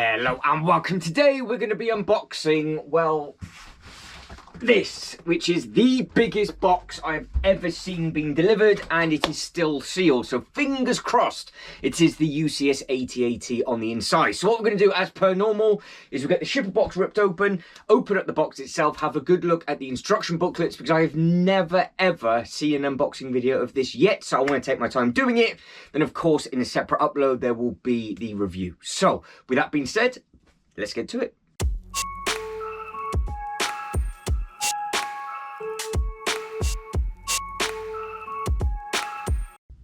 Hello and welcome. Today we're going to be unboxing, well, this, which is the biggest box I've ever seen being delivered, and it is still sealed, so fingers crossed it is the UCS 8080 on the inside. So what we're going to do, as per normal, is we'll get the shipper box ripped open up the box itself, have a good look at the instruction booklets, because I have never ever seen an unboxing video of this yet, so I want to take my time doing it. Then of course in a separate upload there will be the review. So with that being said, let's get to it.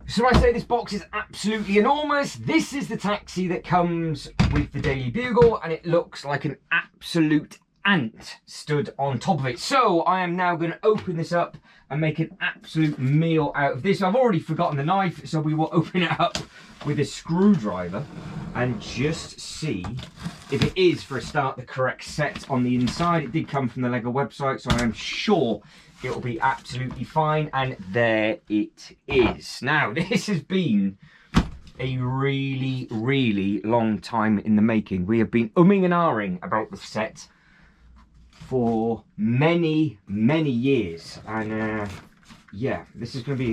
So I say this box is absolutely enormous. This is the taxi that comes with the Daily Bugle, and it looks like an absolute ant stood on top of it. So I am now going to open this up and make an absolute meal out of this. I've already forgotten the knife, so we will open it up with a screwdriver and just see if it is, for a start, the correct set on the inside. It did come from the Lego website, so I am sure it'll be absolutely fine, and there it is. Now, this has been a really long time in the making. We have been umming and ahhing about the set for many years, and yeah, this is going to be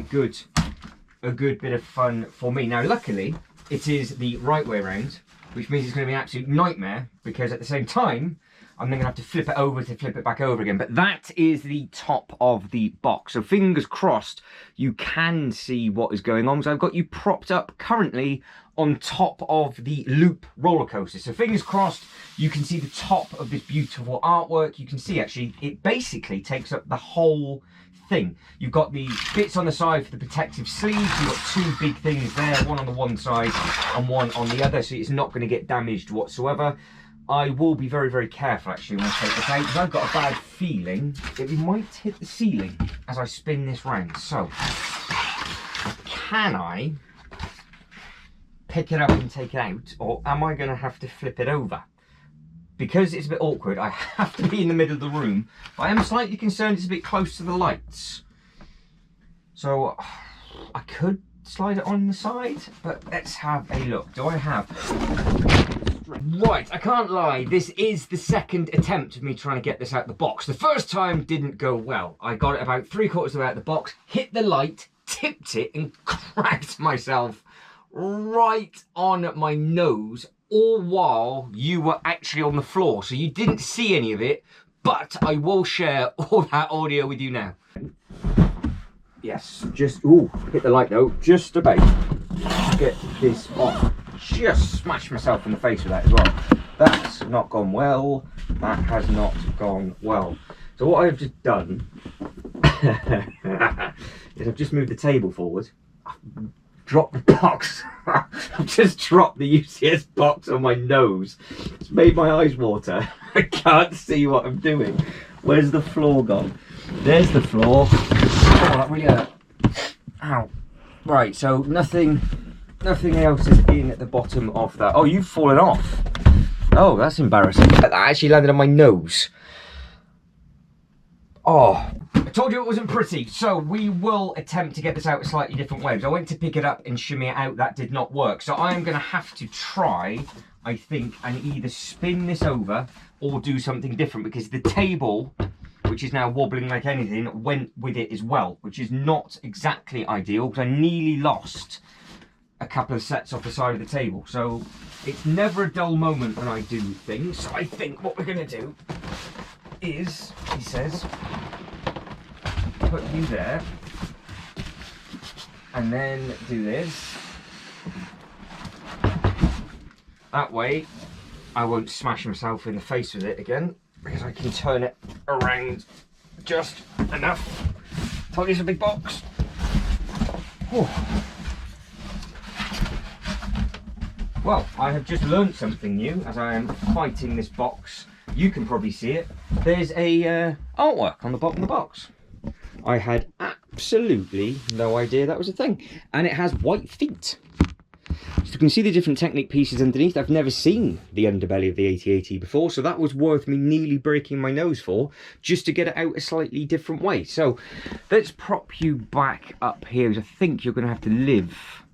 a good bit of fun for me. Now, luckily, it is the right way around, which means it's going to be an absolute nightmare, because at the same time, I'm then going to have to flip it over to flip it back over again. But that is the top of the box. So fingers crossed you can see what is going on. So I've got you propped up currently on top of the Loop roller coaster. So fingers crossed you can see the top of this beautiful artwork. You can see actually it basically takes up the whole thing. You've got the bits on the side for the protective sleeves. You've got two big things there, one on the one side and one on the other. So it's not going to get damaged whatsoever. I will be very careful actually when I take this out, because I've got a bad feeling that we might hit the ceiling as I spin this round. So, can I pick it up and take it out, or am I going to have to flip it over? Because it's a bit awkward, I have to be in the middle of the room, but I am slightly concerned it's a bit close to the lights. So, I could slide it on the side, but let's have a look. Do I have... Right, I can't lie, this is the second attempt of me trying to get this out of the box. The first time didn't go well. I got it about 3/4 of the way out of the box, hit the light, tipped it and cracked myself right on my nose, all while you were actually on the floor. So you didn't see any of it, but I will share all that audio with you now. Yes, just, ooh, hit the light though, just about to get this off. Just smashed myself in the face with that as well. That's not gone well. That has not gone well. So what I've just done is I've just moved the table forward. I've dropped the box. I've just dropped the UCS box on my nose. It's made my eyes water. I can't see what I'm doing. Where's the floor gone? There's the floor. Oh, that really hurt. Ow. Right, so nothing else is in at the bottom of that. Oh, you've fallen off. Oh, that's embarrassing. That actually landed on my nose. Oh, I told you it wasn't pretty. So we will attempt to get this out a slightly different way. I went to pick it up and shimmy it out. That did not work. So I am going to have to try, I think, and either spin this over or do something different, because the table, which is now wobbling like anything, went with it as well, which is not exactly ideal, because I nearly lost a couple of sets off the side of the table. So it's never a dull moment when I do things. So I think what we're going to do is, he says, put you there and then do this. That way I won't smash myself in the face with it again, because I can turn it around just enough. Told you it's a big box. Whew. Well, I have just learned something new as I am fighting this box. You can probably see it. There's a artwork on the bottom of the box. I had absolutely no idea that was a thing. And it has white feet. So you can see the different Technic pieces underneath. I've never seen the underbelly of the 8080 before, so that was worth me nearly breaking my nose for, just to get it out a slightly different way. So let's prop you back up here, because I think you're going to have to live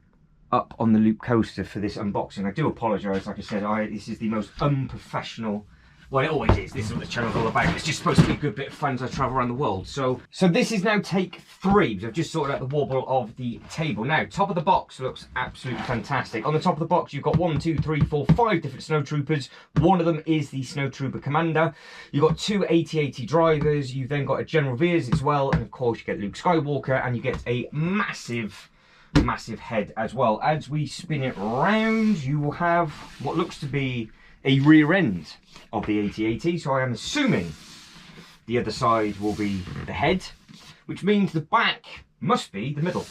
up on the loop coaster for this unboxing. I do apologise, like I said, this is the most unprofessional. Well, it always is. This is what the channel's all about. It's just supposed to be a good bit of fun as I travel around the world. So this is now take 3, because I've just sorted out the wobble of the table. Now, top of the box looks absolutely fantastic. On the top of the box, you've got 1, 2, 3, 4, 5 different snowtroopers. One of them is the snowtrooper commander. You've got 2 AT-AT drivers. You've then got a General Veers as well. And of course, you get Luke Skywalker, and you get a massive head as well. As we spin it round, you will have what looks to be a rear end of the AT-AT, so I am assuming the other side will be the head, which means the back must be the middle,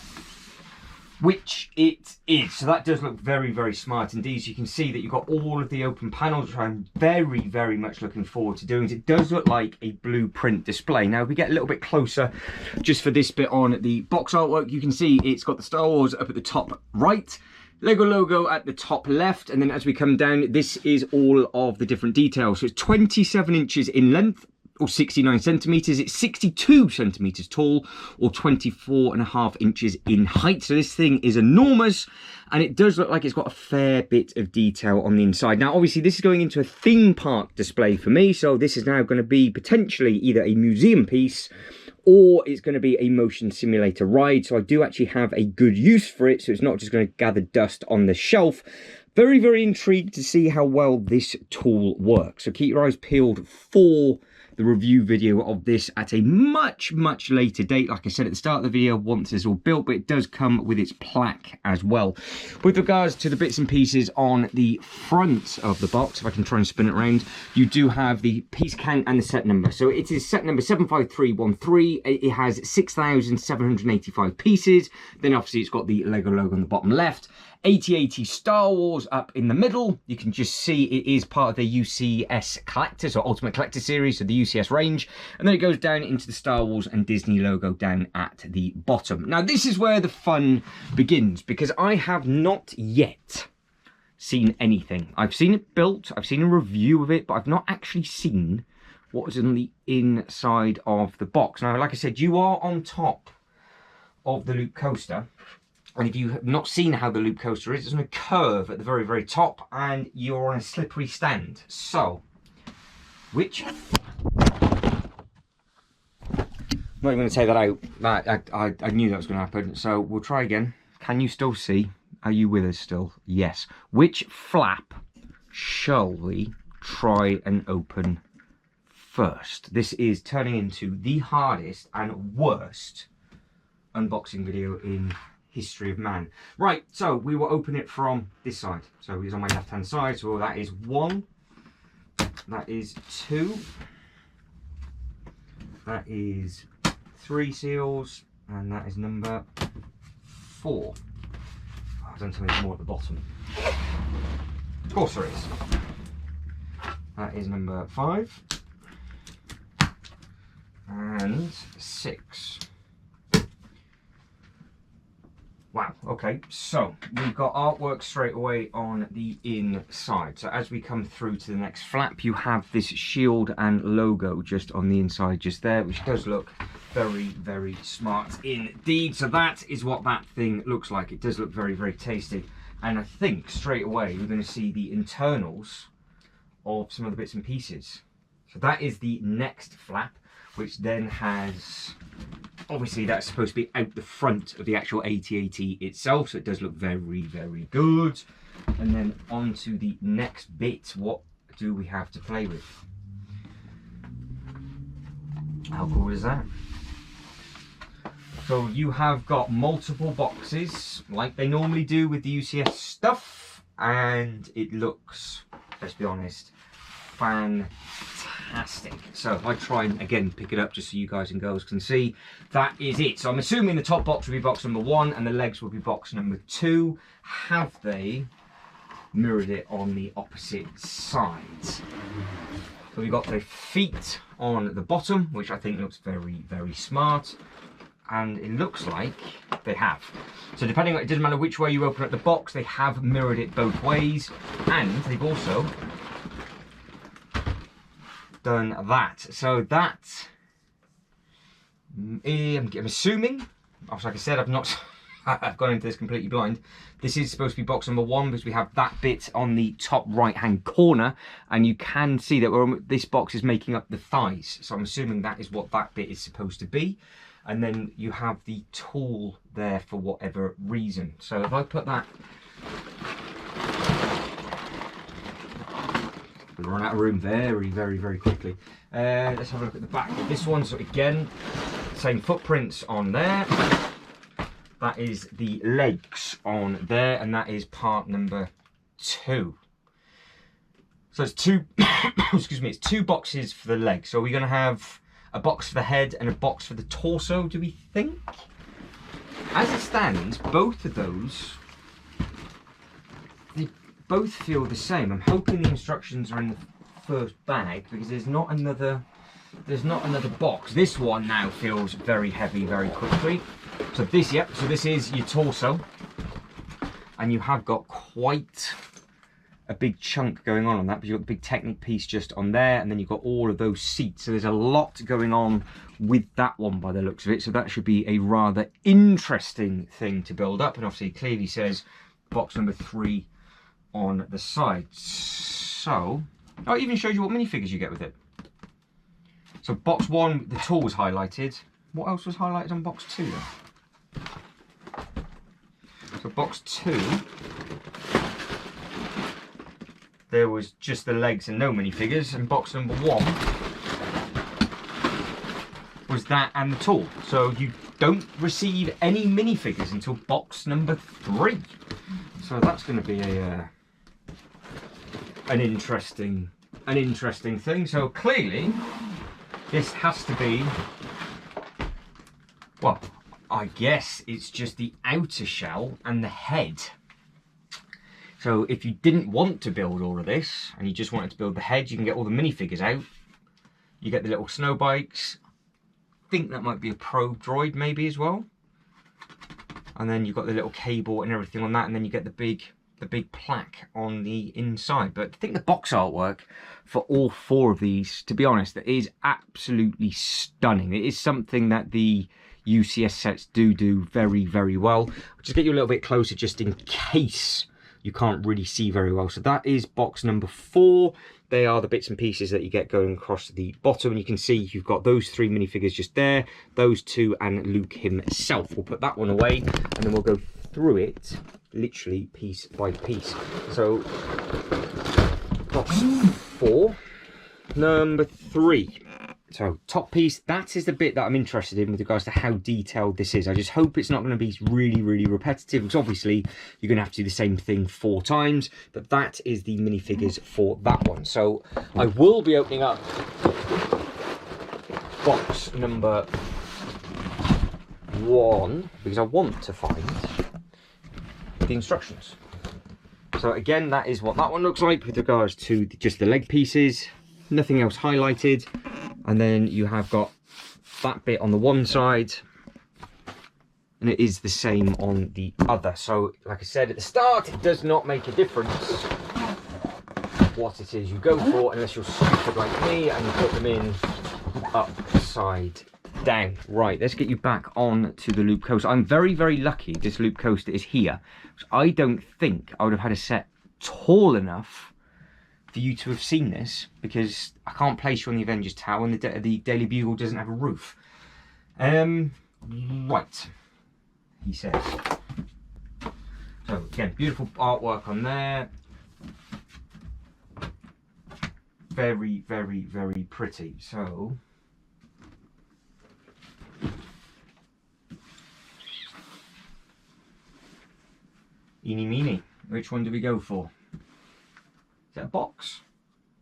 which it is. So that does look very, very smart indeed. So you can see that you've got all of the open panels, which I'm very, very much looking forward to doing. It does look like a blueprint display. Now, if we get a little bit closer, just for this bit on the box artwork, you can see it's got the Star Wars up at the top right, Lego logo at the top left, and then as we come down, this is all of the different details. So it's 27 inches in length, or 69 centimeters. It's 62 centimeters tall, or 24.5 inches in height. So this thing is enormous, and it does look like it's got a fair bit of detail on the inside. Now, obviously, this is going into a theme park display for me, so this is now going to be potentially either a museum piece or it's going to be a motion simulator ride. So I do actually have a good use for it, so it's not just going to gather dust on the shelf. Very, very intrigued to see how well this tool works. So keep your eyes peeled for the review video of this at a much, much later date. Like I said at the start of the video, once it's all built, but it does come with its plaque as well. With regards to the bits and pieces on the front of the box, if I can try and spin it around, you do have the piece count and the set number. So it is set number 75313. It has 6,785 pieces. Then obviously it's got the Lego logo on the bottom left. AT-AT Star Wars up in the middle. You can just see it is part of the UCS Collectors or Ultimate Collector series, so the UCS range. And then it goes down into the Star Wars and Disney logo down at the bottom. Now, this is where the fun begins, because I have not yet seen anything. I've seen it built, I've seen a review of it, but I've not actually seen what is on the inside of the box. Now, like I said, you are on top of the loop coaster. And if you have not seen how the loop coaster is, it's on a curve at the very, very top, and you're on a slippery stand. So, which... I'm not even going to take that out. I knew that was going to happen. So we'll try again. Can you still see? Are you with us still? Yes. Which flap shall we try and open first? This is turning into the hardest and worst unboxing video in history of man. Right, so we will open it from this side. So he's on my left hand side, so that is 1, that is 2, that is 3 seals, and that is number 4. Oh, don't tell me there's more at the bottom. Of course there is. That is number 5 and 6. Wow, okay, so we've got artwork straight away on the inside. So as we come through to the next flap, you have this shield and logo just on the inside just there, which does look very, very smart indeed. So that is what that thing looks like. It does look very, very tasty. And I think straight away we're going to see the internals of some of the bits and pieces. So that is the next flap, which then has... Obviously, that's supposed to be out the front of the actual AT-AT itself, so it does look very, very good. And then on to the next bit. What do we have to play with? How cool is that? So you have got multiple boxes, like they normally do with the UCS stuff, and it looks, let's be honest, fantastic. So if I try and again pick it up just so you guys and girls can see, that is it. So I'm assuming the top box will be box number 1 and the legs will be box number 2. Have they mirrored it on the opposite sides? So we've got the feet on the bottom, which I think looks very, very smart. And it looks like they have. So depending on, it doesn't matter which way you open up the box, they have mirrored it both ways. And they've also done that. So that, I'm assuming, like I said, I've not I've gone into this completely blind. This is supposed to be box number 1 because we have that bit on the top right hand corner, and you can see that this box is making up the thighs. So I'm assuming that is what that bit is supposed to be. And then you have the tool there for whatever reason. So if I put that, we'll run out of room very, very, very quickly. Let's have a look at the back of this one. So again, same footprints on there. That is the legs on there, and that is part number 2. So it's 2, excuse me, it's 2 boxes for the legs. So we're going to have a box for the head and a box for the torso, do we think? As it stands, both of those, they both feel the same. I'm hoping the instructions are in the first bag because there's not another box. This one now feels very heavy very quickly. So this, yep, so this is your torso, and you have got quite a big chunk going on that, but you've got the big Technic piece just on there, and then you've got all of those seats. So there's a lot going on with that one by the looks of it. So that should be a rather interesting thing to build up. And obviously it clearly says box number 3 on the side. So, oh, it even shows you what minifigures you get with it. So box 1, the tool was highlighted. What else was highlighted on box 2 then? So box 2, there was just the legs and no minifigures, and box number 1 was that and the tool. So you don't receive any minifigures until box number 3. So that's going to be an interesting thing. So clearly this has to be, well, I guess it's just the outer shell and the head. So if you didn't want to build all of this and you just wanted to build the head, you can get all the minifigures out. You get the little snow bikes. I think that might be a probe droid maybe as well. And then you've got the little cable and everything on that, and then you get the big plaque on the inside. But I think the box artwork for all 4 of these, to be honest, that is absolutely stunning. It is something that the UCS sets do very, very well. I'll just get you a little bit closer just in case you can't really see very well. So that is box number 4. They are the bits and pieces that you get going across the bottom, and you can see you've got those 3 minifigures just there, those 2 and Luke himself. We'll put that one away and then we'll go through it literally piece by piece. So box 4, number 3. So top piece, that is the bit that I'm interested in with regards to how detailed this is. I just hope it's not going to be really, really repetitive, because obviously you're going to have to do the same thing 4 times, but that is the minifigures for that one. So I will be opening up box number 1 because I want to find the instructions. So again, that is what that one looks like with regards to just the leg pieces, nothing else highlighted. And then you have got that bit on the one side, and it is the same on the other. So like I said at the start, it does not make a difference what it is you go for unless you're stupid like me and you put them in upside down. Right, let's get you back on to the loop coaster. I'm very, very lucky this loop coaster is here. I don't think I would have had a set tall enough for you to have seen this, because I can't place you on the Avengers Tower and the Daily Bugle doesn't have a roof. Right, he says. So again, beautiful artwork on there. Very, very, very pretty. So eeny meeny, which one do we go for? Is it a box?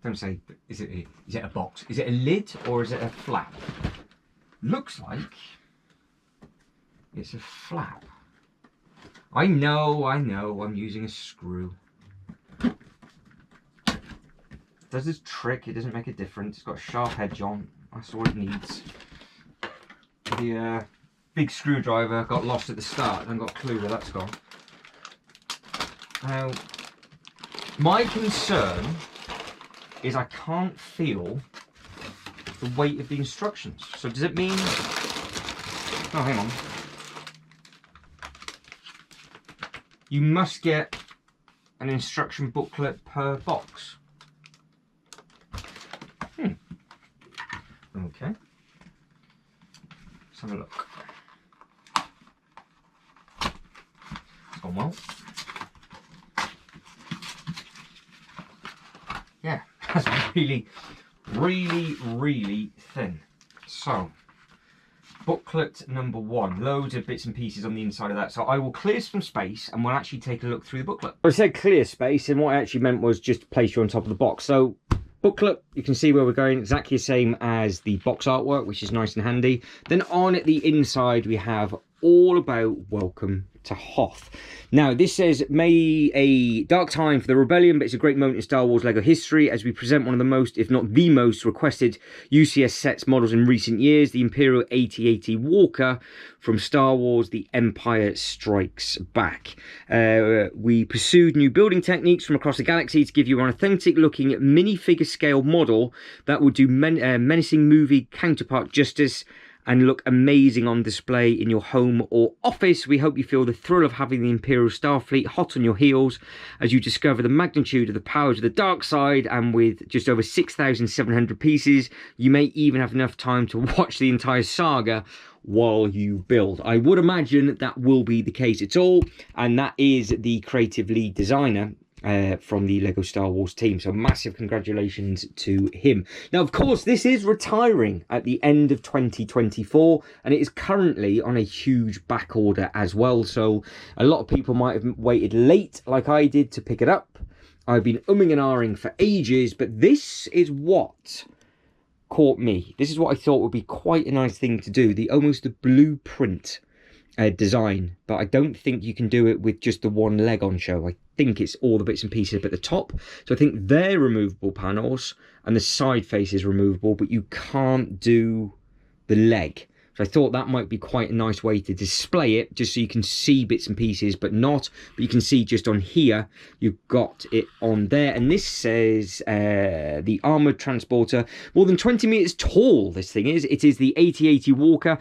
Don't say, is it a box? Is it a lid or is it a flap? Looks like it's a flap. I know, I'm using a screw. Does this trick, it doesn't make a difference. It's got a sharp edge on, that's all it needs. The big screwdriver got lost at the start, I haven't got a clue where that's gone. Now, my concern is I can't feel the weight of the instructions. So does it mean... Oh, hang on. you must get an instruction booklet per box. Okay. Let's have a look. It's gone well. Yeah, that's really, really, really thin. So, booklet number 1, loads of bits and pieces on the inside of that. So I will clear some space and we'll actually take a look through the booklet. I said clear space, and what I actually meant was just place you on top of the box. So booklet, you can see where we're going, exactly the same as the box artwork, which is nice and handy. Then on at the inside we have all about Welcome to Hoth. Now this says, may a dark time for the rebellion, but it's a great moment in Star Wars Lego history as we present one of the most, if not the most, requested UCS sets models in recent years, the Imperial AT-AT Walker from Star Wars The Empire Strikes Back. We pursued new building techniques from across the galaxy to give you an authentic looking minifigure scale model that would do menacing movie counterpart justice and look amazing on display in your home or office. We hope you feel the thrill of having the Imperial Starfleet hot on your heels as you discover the magnitude of the powers of the dark side, and with just over 6,700 pieces, you may even have enough time to watch the entire saga while you build. I would imagine that will be the case at all, and that is the creative lead designer from the Lego Star Wars team. So massive congratulations to him. Now, of course, this is retiring at the end of 2024, and it is currently on a huge back order as well. So a lot of people might have waited late, like I did, to pick it up. I've been umming and ahhing for ages, but this is what caught me. This is what I thought would be quite a nice thing to do. Almost the blueprint design, but I don't think you can do it with just the one leg on show. I think it's all the bits and pieces up at the top. So I think they're removable panels and the side face is removable, but you can't do the leg. So I thought that might be quite a nice way to display it, just so you can see bits and pieces, but you can see just on here, you've got it on there. And this says the armored transporter, more than 20 meters tall, this thing is. It is the AT-AT Walker.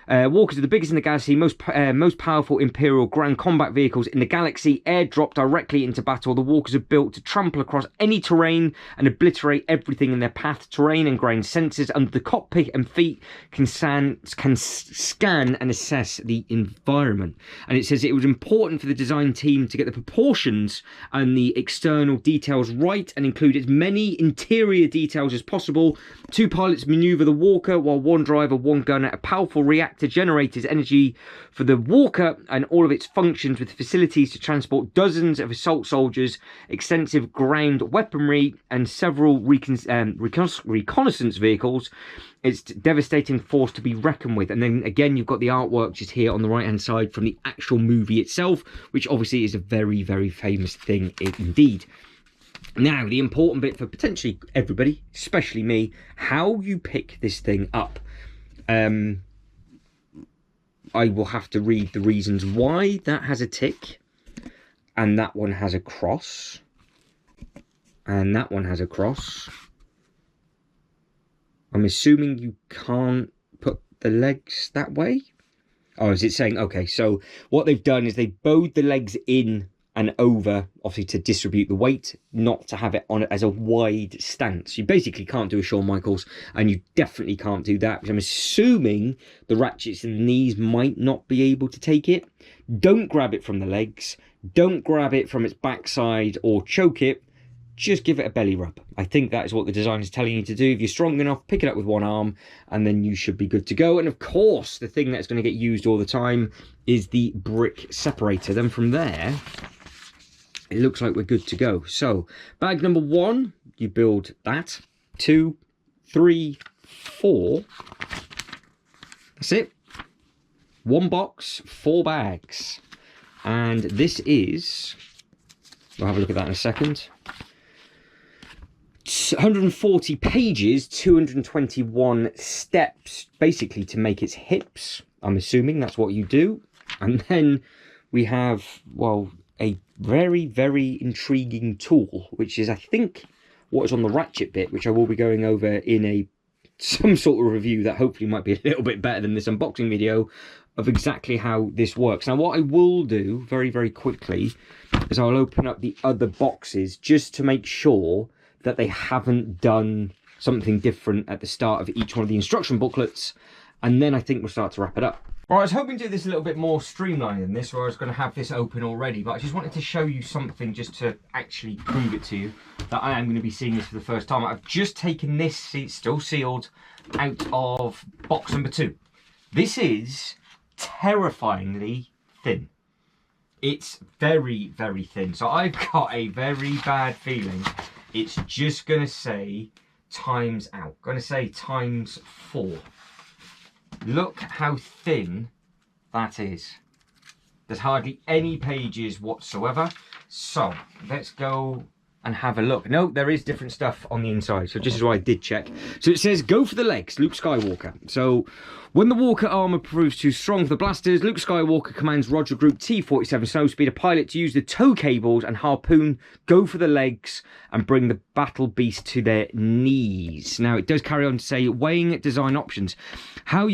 Walkers are the biggest in the galaxy, most powerful Imperial ground combat vehicles in the galaxy. Airdrop directly into battle. The Walkers are built to trample across any terrain and obliterate everything in their path. Terrain and ground sensors under the cockpit and feet can scan and assess the environment. And it says it was important for the design team to get the proportions and the external details right and include as many interior details as possible. 2 pilots maneuver the Walker while 1 driver, 1 gunner, a powerful reactor generates energy for the Walker and all of its functions, with facilities to transport dozens of assault soldiers, extensive ground weaponry, and several reconnaissance vehicles. It's a devastating force to be reckoned with. And then again, you've got the artwork just here on the right hand side from the actual movie itself, which obviously is a very, very famous thing indeed. Now, the important bit for potentially everybody, especially me, how you pick this thing up. I will have to read the reasons why that has a tick, and that one has a cross, and that one has a cross. I'm assuming you can't put the legs that way. Oh, is it saying, okay, so what they've done is they bowed the legs in and over, obviously to distribute the weight, not to have it on as a wide stance. You basically can't do a Shawn Michaels, and you definitely can't do that, which I'm assuming the ratchets and the knees might not be able to take it. Don't grab it from the legs, don't grab it from its backside or choke it, just give it a belly rub. I think that is what the design is telling you to do. If you're strong enough, pick it up with 1 arm, and then you should be good to go. And of course, the thing that's going to get used all the time is the brick separator. Then from there, it looks like we're good to go. So bag number 1, you build that. 2, 3, 4. That's it. 1 box, 4 bags. And this is, we'll have a look at that in a second. 140 pages, 221 steps, basically to make its hips. I'm assuming that's what you do. And then we have, well, a very, very intriguing tool, which is, I think, what is on the ratchet bit, which I will be going over in some sort of review that hopefully might be a little bit better than this unboxing video of exactly how this works. Now, what I will do very, very quickly is I'll open up the other boxes just to make sure that they haven't done something different at the start of each one of the instruction booklets. And then I think we'll start to wrap it up. Well, I was hoping to do this a little bit more streamlined than this, where I was going to have this open already, but I just wanted to show you something just to actually prove it to you that I am going to be seeing this for the first time. I've just taken this, see, it's still sealed, out of box number 2. This is terrifyingly thin. It's very, very thin. So I've got a very bad feeling it's just going to say times out. Going to say times 4. Look how thin that is. There's hardly any pages whatsoever. So let's go and have a look. No, there is different stuff on the inside. So this is what I did check. So it says, go for the legs, Luke Skywalker. So when the Walker armor proves too strong for the blasters, Luke Skywalker commands Roger Group T-47 Snowspeeder pilot to use the tow cables and harpoon, go for the legs, and bring the battle beast to their knees. Now, it does carry on to say, weighing design options. How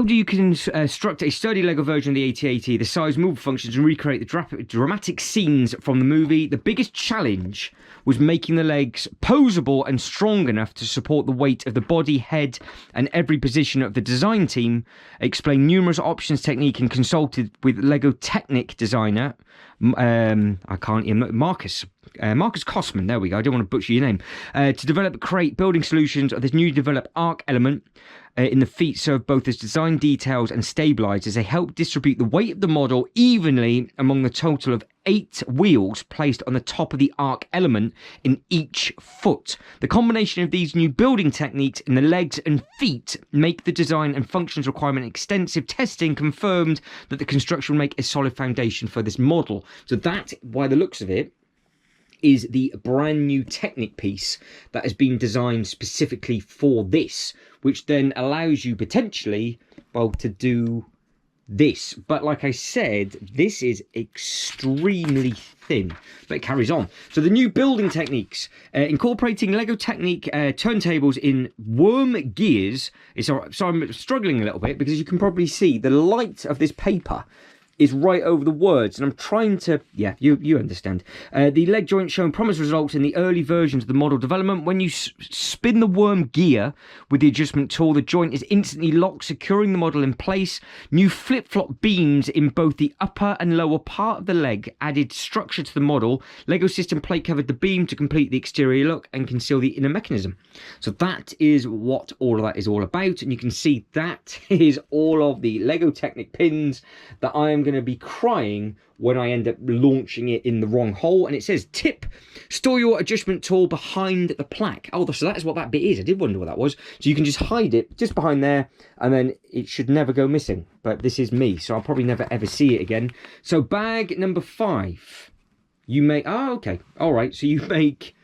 do you construct a sturdy Lego version of the AT-AT, the size, move functions, and recreate the dramatic scenes from the movie? The biggest challenge was making the legs posable and strong enough to support the weight of the body, head, and every position of the design team. Explained numerous options, technique, and consulted with Lego Technic designer, Marcus Kosman, there we go, I don't want to butcher your name, to create building solutions of this new developed arc element in the feet serve both as design details and stabilizers. They help distribute the weight of the model evenly among the total of 8 wheels placed on the top of the arc element in each foot. The combination of these new building techniques in the legs and feet make the design and functions requirement extensive testing confirmed that the construction will make a solid foundation for this model. So that, by the looks of it, is the brand new Technic piece that has been designed specifically for this, which then allows you potentially, well, to do this. But like I said, this is extremely thin, but it carries on. So the new building techniques, incorporating Lego Technic turntables in worm gears. So I'm struggling a little bit because you can probably see the light of this paper is right over the words, and I'm trying to, yeah, you understand. The leg joint showing promised results in the early versions of the model development. When you spin the worm gear with the adjustment tool, the joint is instantly locked, securing the model in place. New flip-flop beams in both the upper and lower part of the leg added structure to the model. Lego system plate covered the beam to complete the exterior look and conceal the inner mechanism. So that is what all of that is all about, and you can see that is all of the Lego Technic pins that I am going to be crying when I end up launching it in the wrong hole. And it says, tip, store your adjustment tool behind the plaque. Oh, so that is what that bit is. I did wonder what that was. So you can just hide it just behind there, and then it should never go missing. But this is me, so I'll probably never ever see it again. So bag number 5, you make, oh, okay, all right, so you make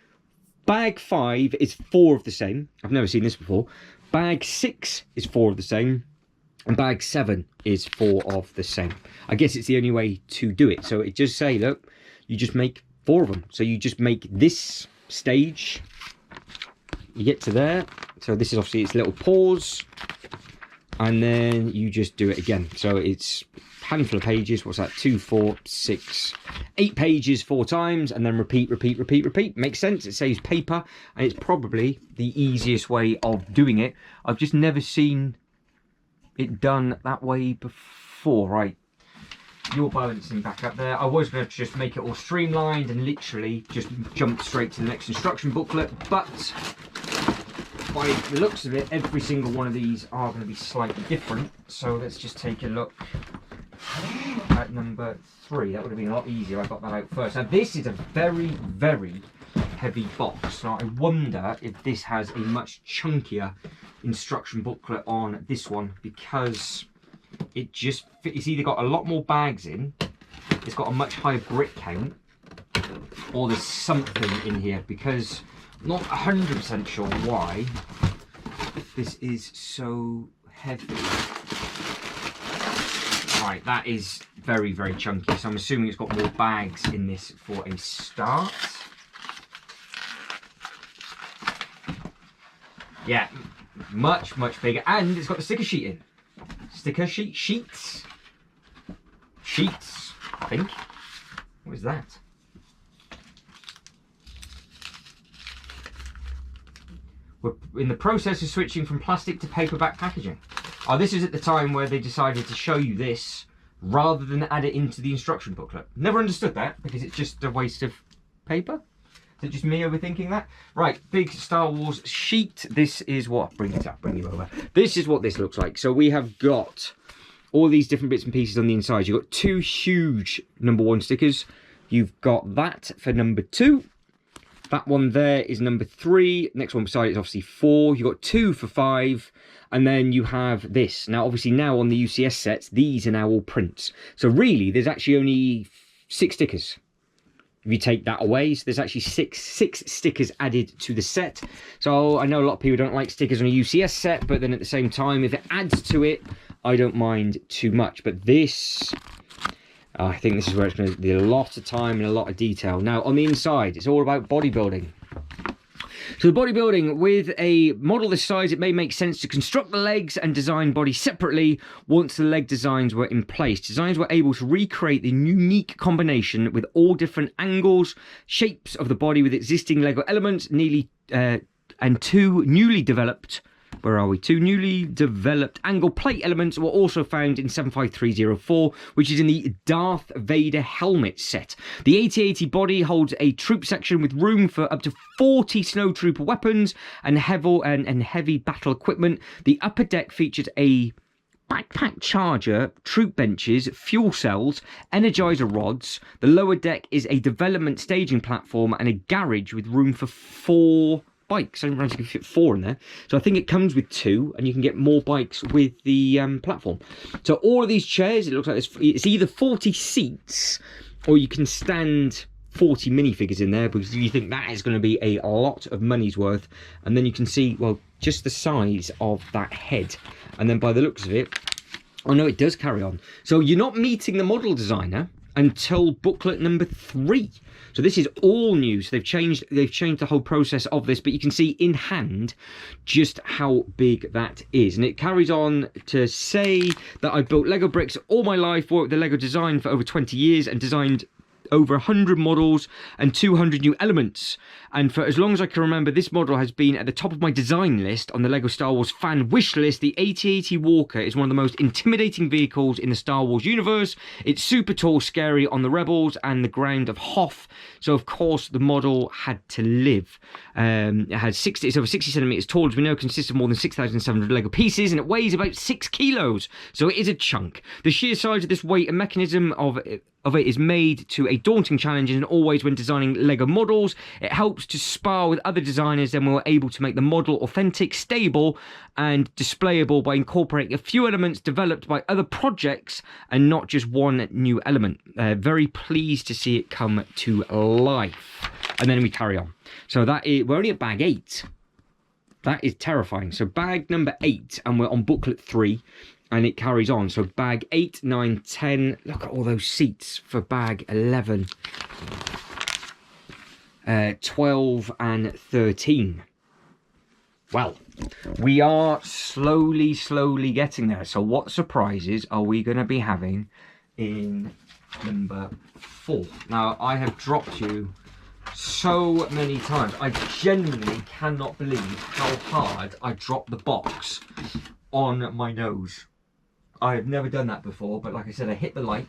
bag 5 is 4 of the same. I've never seen this before. Bag 6 is 4 of the same. And bag 7 is 4 of the same. I guess it's the only way to do it. So it just say, look, you just make 4 of them. So you just make this stage. You get to there. So this is obviously its little pause. And then you just do it again. So it's a handful of pages. What's that? 2, 4, 6, 8 pages 4 times. And then repeat, repeat, repeat, repeat. Makes sense. It saves paper. And it's probably the easiest way of doing it. I've just never seen it done that way before. Right, you're balancing back up there. I was going to just make it all streamlined and literally just jump straight to the next instruction booklet, but by the looks of it, every single one of these are going to be slightly different. So let's just take a look at number 3. That would have been a lot easier. I got that out first. Now this is a very, very heavy box. Now I wonder if this has a much chunkier instruction booklet on this one, because it's either got a lot more bags in, it's got a much higher brick count, or there's something in here, because I'm not 100% sure why this is so heavy. Right, that is very, very chunky, so I'm assuming it's got more bags in this for a start. Yeah, much bigger, and it's got the sticker sheet in. sticker sheets, I think. What is that? We're in the process of switching from plastic to paperback packaging. Oh, this is at the time where they decided to show you this rather than add it into the instruction booklet. Never understood that, because it's just a waste of paper. Is it just me overthinking that? Right, big Star Wars sheet. This is what, bring it up, bring it over. This is what this looks like. So we have got all these different bits and pieces on the inside. You've got 2 huge number 1 stickers. You've got that for number 2. That one there is number 3. Next one beside it is obviously 4. You've got 2 for 5. And then you have this. Now, obviously now on the UCS sets, these are now all prints. So really, there's actually only 6 stickers. If you take that away, so there's actually six stickers added to the set. So I know a lot of people don't like stickers on a UCS set, but then at the same time, if it adds to it, I don't mind too much. But this, I think this is where it's going to be a lot of time and a lot of detail. Now, on the inside, it's all about bodybuilding. So the bodybuilding, with a model this size, it may make sense to construct the legs and design body separately once the leg designs were in place. Designs were able to recreate the unique combination with all different angles, shapes of the body with existing Lego elements, and 2 newly developed... Where are we? 2 newly developed angle plate elements were also found in 75304, which is in the Darth Vader helmet set. The AT-AT body holds a troop section with room for up to 40 snowtrooper weapons and heavy battle equipment. The upper deck features a backpack charger, troop benches, fuel cells, energizer rods. The lower deck is a development staging platform and a garage with room for 4 bikes. I didn't realize you could fit 4 in there. So I think it comes with 2, and you can get more bikes with the platform. So all of these chairs, it looks like it's either 40 seats, or you can stand 40 minifigures in there, because you think that is going to be a lot of money's worth. And then you can see, well, just the size of that head. And then by the looks of it, oh no, it does carry on. So you're not meeting the model designer until booklet number 3. So this is all new. So they've changed the whole process of this, but you can see in hand just how big that is. And it carries on to say that I've built Lego bricks all my life, worked with the Lego design for over 20 years and designed over 100 models and 200 new elements. And for as long as I can remember, this model has been at the top of my design list on the Lego Star Wars fan wish list. The AT-AT Walker is one of the most intimidating vehicles in the Star Wars universe. It's super tall, scary on the Rebels and the ground of Hoth. So of course the model had to live. It's over 60 centimeters tall, as we know, consists of more than 6,700 Lego pieces, and it weighs about 6 kilos. So it is a chunk. The sheer size of this weight and mechanism of it is made to a daunting challenge, and always when designing Lego models, it helps to spar with other designers, and we're able to make the model authentic, stable and displayable by incorporating a few elements developed by other projects and not just one new element. Very pleased to see it come to life. And then we carry on. So we're only at bag 8. That is terrifying. So bag number 8, and we're on booklet 3. And it carries on. So bag 8, 9, 10. Look at all those seats for bag 11, 12 and 13. Well, we are slowly getting there. So what surprises are we going to be having in number 4? Now, I have dropped you so many times. I genuinely cannot believe how hard I dropped the box on my nose. I have never done that before, but like I said, I hit the light,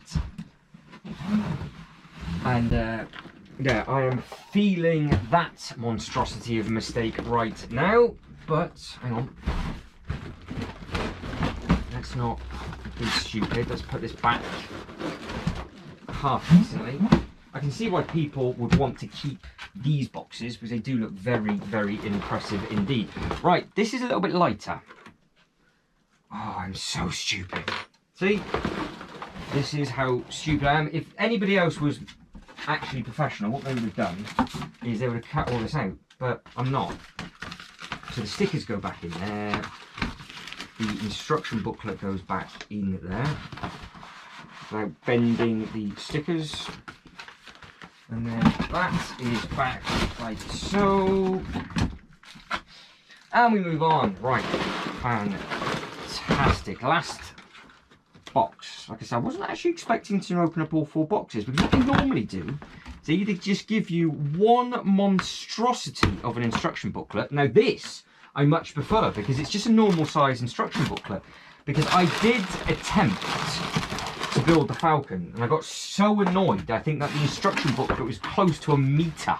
and yeah, I am feeling that monstrosity of a mistake right now. But hang on, let's not be stupid. Let's put this back half decently. I can see why people would want to keep these boxes, because they do look very impressive indeed. Right, this is a little bit lighter. Oh, I'm so stupid. See? This is how stupid I am. If anybody else was actually professional, what they would have done is they would have cut all this out. But I'm not. So the stickers go back in there. The instruction booklet goes back in there. Without bending the stickers. And then that is back like so. And we move on. Right. Fantastic. Last box. Like I said, I wasn't actually expecting to open up all 4 boxes, because what they normally do is they either just give you one monstrosity of an instruction booklet. Now this I much prefer, because it's just a normal size instruction booklet. Because I did attempt to build the Falcon, and I got so annoyed. I think that the instruction booklet was close to a metre.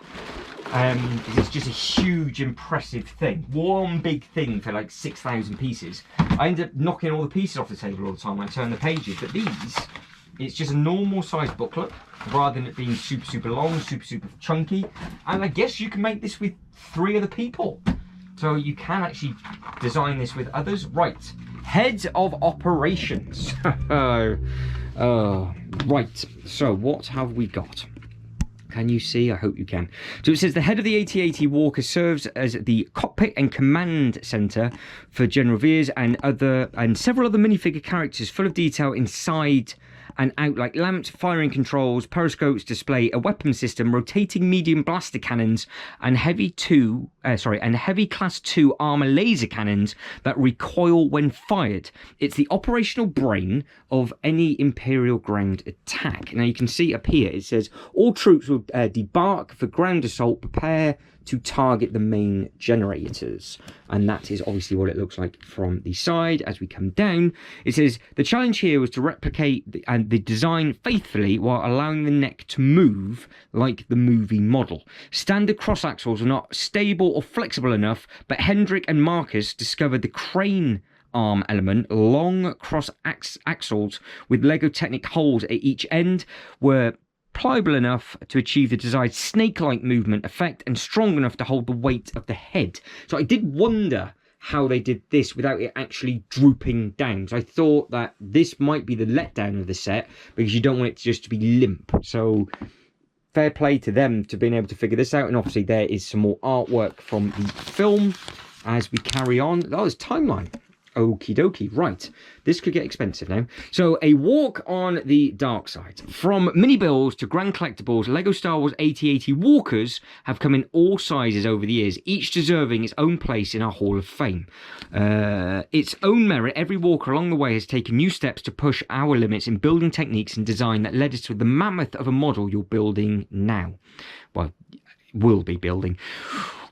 Because it's just a huge, impressive thing. One big thing for like 6,000 pieces. I ended up knocking all the pieces off the table all the time when I turned the pages. But these, it's just a normal size booklet, rather than it being super, super long, super, super chunky. And I guess you can make this with 3 other people. So you can actually design this with others. Right, head of operations. Right, so what have we got? Can you see? I hope you can. So it says the head of the AT-AT Walker serves as the cockpit and command centre for General Veers and several other minifigure characters, full of detail inside and out, like lamps, firing controls, periscopes, display a weapon system, rotating medium blaster cannons, and heavy class 2 armor laser cannons that recoil when fired. It's the operational brain of any Imperial ground attack. Now you can see up here it says all troops will debark for ground assault. Prepare to target the main generators, and that is obviously what it looks like from the side. As we come down, it says the challenge here was to replicate the design faithfully while allowing the neck to move like the movie model. Standard cross axles are not stable or flexible enough, but Hendrik and Marcus discovered the crane arm element, long cross axles with Lego Technic holes at each end, were pliable enough to achieve the desired snake-like movement effect and strong enough to hold the weight of the head. So I did wonder how they did this without it actually drooping down. So I thought that this might be the letdown of the set, because you don't want it just to be limp. So fair play to them to being able to figure this out. And obviously there is some more artwork from the film as we carry on. Oh, there's timeline. Okie dokie, right. This could get expensive now. So, a walk on the dark side. From mini builds to grand collectibles, Lego Star Wars AT-AT Walkers have come in all sizes over the years, each deserving its own place in our Hall of Fame. Its own merit, every walker along the way has taken new steps to push our limits in building techniques and design that led us to the mammoth of a model you're building now. Well, will be building.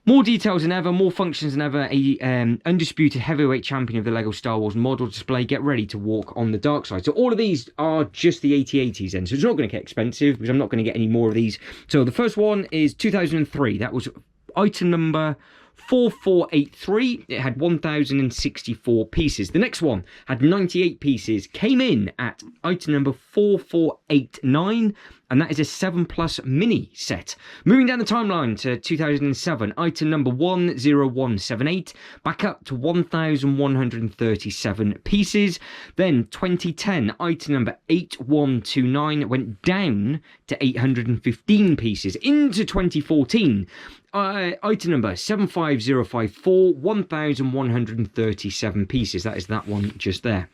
More details than ever, more functions than ever, a undisputed heavyweight champion of the LEGO Star Wars model display. Get ready to walk on the dark side. So all of these are just the AT-ATs then. So it's not going to get expensive, because I'm not going to get any more of these. So the first one is 2003. That was item number 4483. It had 1064 pieces. The next one had 98 pieces, came in at item number 4489, and that is a 7+ mini set. Moving down the timeline to 2007, item number 10178, back up to 1137 pieces. Then 2010, item number 8129 went down to 815 pieces. Into 2014, item number 75054, 1137 pieces. That is that one just there.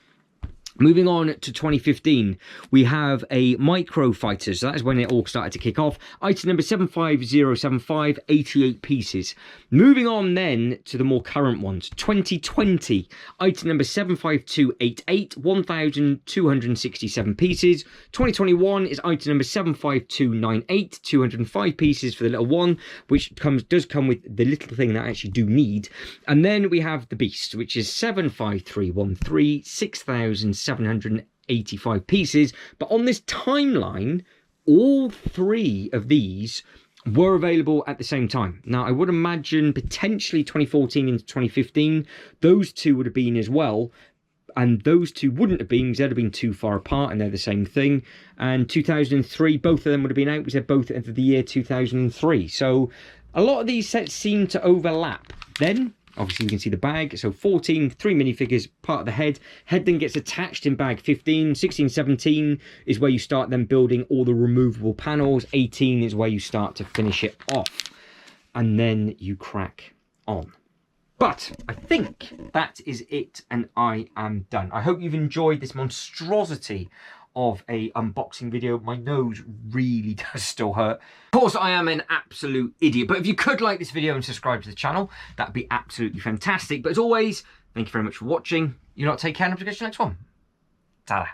Moving on to 2015, we have a Micro Fighters. So that is when it all started to kick off. Item number 75075, 88 pieces. Moving on then to the more current ones. 2020, item number 75288, 1267 pieces. 2021 is item number 75298, 205 pieces for the little one, which does come with the little thing that I actually do need. And then we have the Beast, which is 75313, 6,785 pieces. But on this timeline, all 3 of these were available at the same time. Now, I would imagine potentially 2014 into 2015, those 2 would have been as well. And those 2 wouldn't have been, because they'd have been too far apart, and they're the same thing. And 2003, both of them would have been out, because they're both at the year 2003. So a lot of these sets seem to overlap. Then obviously you can see the bag. So 14, 3 minifigures, part of the head. Head then gets attached in bag 15. 16, 17 is where you start then building all the removable panels. 18 is where you start to finish it off. And then you crack on. But I think that is it, and I am done. I hope you've enjoyed this monstrosity of a unboxing video. My nose really does still hurt. Of course, I am an absolute idiot, but if you could like this video and subscribe to the channel, that'd be absolutely fantastic. But as always, thank you very much for watching. You lot take care, and I'll catch you next one. Ta-da.